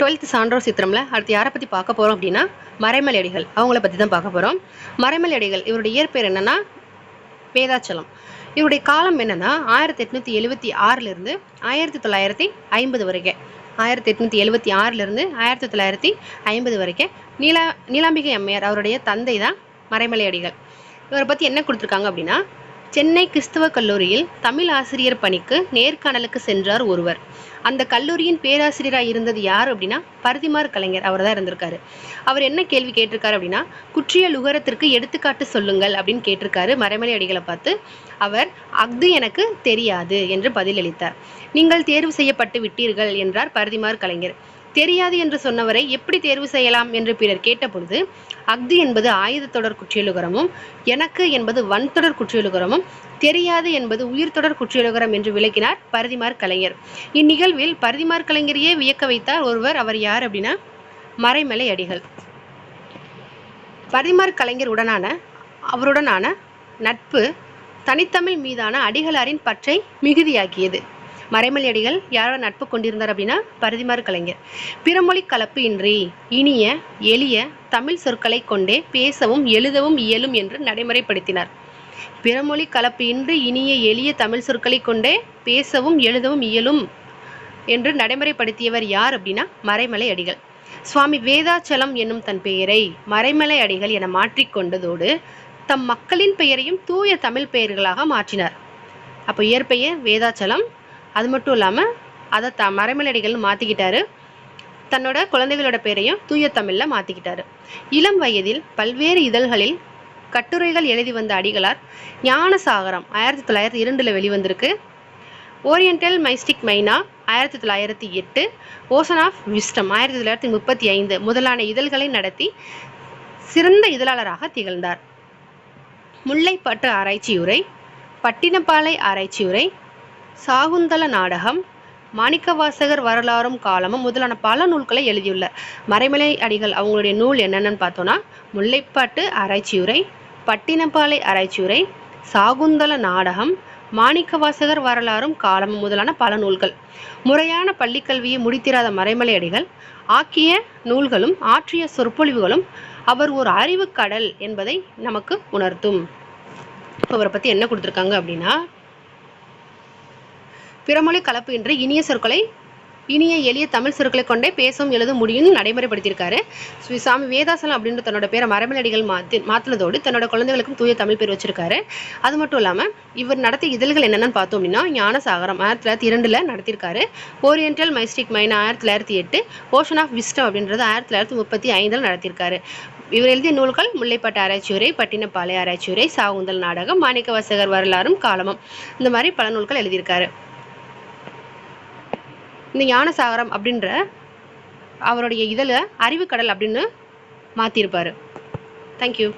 12th சான்றோர் சித்திரம்ல அடுத்து யாரை பற்றி பார்க்க போகிறோம் அப்படின்னா மறைமலை அடிகள் அவங்கள பற்றி தான் பார்க்க போகிறோம். மறைமலை அடிகள் இவருடைய இயற்பெயர் என்னன்னா வேதாச்சலம். இவருடைய காலம் என்னன்னா 1876 1950 வரைக்கும் 1876 1950 வரைக்கும் நீலாம்பிகை அம்மையார் அவருடைய தந்தை தான் மறைமலை அடிகள். இவரை பற்றி என்ன கொடுத்துருக்காங்க அப்படின்னா சென்னை கிறிஸ்தவ கல்லூரியில் தமிழ் ஆசிரியர் பணிக்கு நேர்காணலுக்கு சென்றார் ஒருவர். அந்த கல்லூரியின் பேராசிரியராக இருந்தது யார் அப்படின்னா பரிதிமார் கலைஞர் அவர் தான் இருந்திருக்காரு. அவர் என்ன கேள்வி கேட்டிருக்காரு அப்படின்னா குற்றியல் உகரத்திற்கு எடுத்துக்காட்டு சொல்லுங்கள் அப்படின்னு கேட்டிருக்காரு மறைமலை அடிகளை பார்த்து. அவர் அஃது எனக்கு தெரியாது என்று பதிலளித்தார். நீங்கள் தேர்வு செய்யப்பட்டு விட்டீர்கள் என்றார் பரிதிமார் கலைஞர். தெரியாது என்று சொன்னவரை எப்படி தேர்வு செய்யலாம் என்று பிறர் கேட்டபொழுது அஃது என்பது ஆயுதத்தொடர் குற்றியலுகரமும் எனக்கு என்பது வன்தொடர் குற்றியலுகரமும் தெரியாது என்பது உயிர்த்தொடர் குற்றியலுகரம் என்று விளக்கினார் பரிதிமார் கலைஞர். இந்நிகழ்வில் பரிதிமார் கலைஞரையே வியக்க வைத்தார் ஒருவர். அவர் யார் அப்படின்னா மறைமலை அடிகள். பரிதிமார் கலைஞர் அவருடனான நட்பு தனித்தமிழ் மீதான அடிகளாரின் பற்றை மிகுதியாக்கியது. மறைமலை அடிகள் யாரோட நட்பு கொண்டிருந்தார் அப்படின்னா பரிதிமார் கலைஞர். பிறமொழி கலப்பு இன்றி இனிய எளிய தமிழ் சொற்களை கொண்டே பேசவும் எழுதவும் இயலும் என்று நடைமுறைப்படுத்தினார். பிறமொழி கலப்பு இன்றி இனிய எளிய தமிழ் சொற்களை கொண்டே பேசவும் எழுதவும் இயலும் என்று நடைமுறைப்படுத்தியவர் யார் அப்படின்னா மறைமலை அடிகள். சுவாமி வேதாச்சலம் என்னும் தன் பெயரை மறைமலை அடிகள் என மாற்றிக்கொண்டதோடு தம் மக்களின் பெயரையும் தூய தமிழ் பெயர்களாக மாற்றினார். அப்போ இயற்பெயர் வேதாச்சலம், அது மட்டும் இல்லாமல் அதை மறைமலை அடிகள்னு மாற்றிக்கிட்டாரு. தன்னோட குழந்தைகளோட பேரையும் தூய தமிழில் மாற்றிக்கிட்டாரு. இளம் வயதில் பல்வேறு இதழ்களில் கட்டுரைகள் எழுதி வந்த அடிகளார் ஞானசாகரம் 1902 வெளிவந்திருக்கு. ஓரியண்டல் மைஸ்டிக் மைனா 1908, ஓசன் ஆஃப் விஸ்டம் 1935 முதலான இதழ்களை நடத்தி சிறந்த இதழாளராக திகழ்ந்தார். முல்லைப்பாட்டு ஆராய்ச்சியுரை, பட்டினப்பாலை ஆராய்ச்சியுரை, சாகுந்தல நாடகம், மாணிக்கவாசகர் வரலாறும் காலமும் முதலான பல நூல்களை எழுதியுள்ளார். மறைமலை அடிகள் அவங்களுடைய நூல் என்னென்னு பார்த்தோன்னா முல்லைப்பாட்டு ஆராய்ச்சியுரை, பட்டினப்பாலை ஆராய்ச்சியுரை, சாகுந்தல நாடகம், மாணிக்கவாசகர் வரலாறும் காலமும் முதலான பல நூல்கள். முறையான பள்ளிக்கல்வியை முடித்திராத மறைமலை அடிகள் ஆக்கிய நூல்களும் ஆற்றிய சொற்பொழிவுகளும் அவர் ஒரு அறிவு கடல் என்பதை நமக்கு உணர்த்தும். அவரை பற்றி என்ன கொடுத்துருக்காங்க அப்படின்னா பிறமொழி கலப்பு இன்றி இனிய எளிய தமிழ் சொற்களை கொண்டே பேசவும் எழுத முடியும்னு நடைமுறைப்படுத்தியிருக்காரு. சுவாமி வேதாசலம் அப்படின்ற தன்னோட பேரை மறைமலை அடிகள் மாற்றினதோடு தன்னோட குழந்தைகளுக்கும் தூய தமிழ் பேர் வச்சிருக்காரு. அது மட்டும் இல்லாமல் இவர் நடத்திய இதழ்கள் என்னென்னு பார்த்தோம் அப்படின்னா ஞானசாகரம் 1902 நடத்தியிருக்காரு. ஓரியண்டல் மைஸ்டிக் மைனா 1908, ஓஷன் ஆஃப் விஸ்டம் அப்படின்றது 1935 நடத்தியிருக்காரு. இவர் எழுதிய நூல்கள் முல்லைப்பாட்டு ஆராய்ச்சியுரை, பட்டினப்பாலை ஆராய்ச்சியுரை, சாகுந்தல் நாடகம், மாணிக்கவாசகர் வரலாறும் காலமும், இந்த மாதிரி பல நூல்கள் எழுதியிருக்காரு. இந்த ஞானசாகரம் அப்படின்ற அவருடைய இதில் அறிவுக்கடல் அப்படின்னு மாற்றிருப்பார். தேங்க்யூ.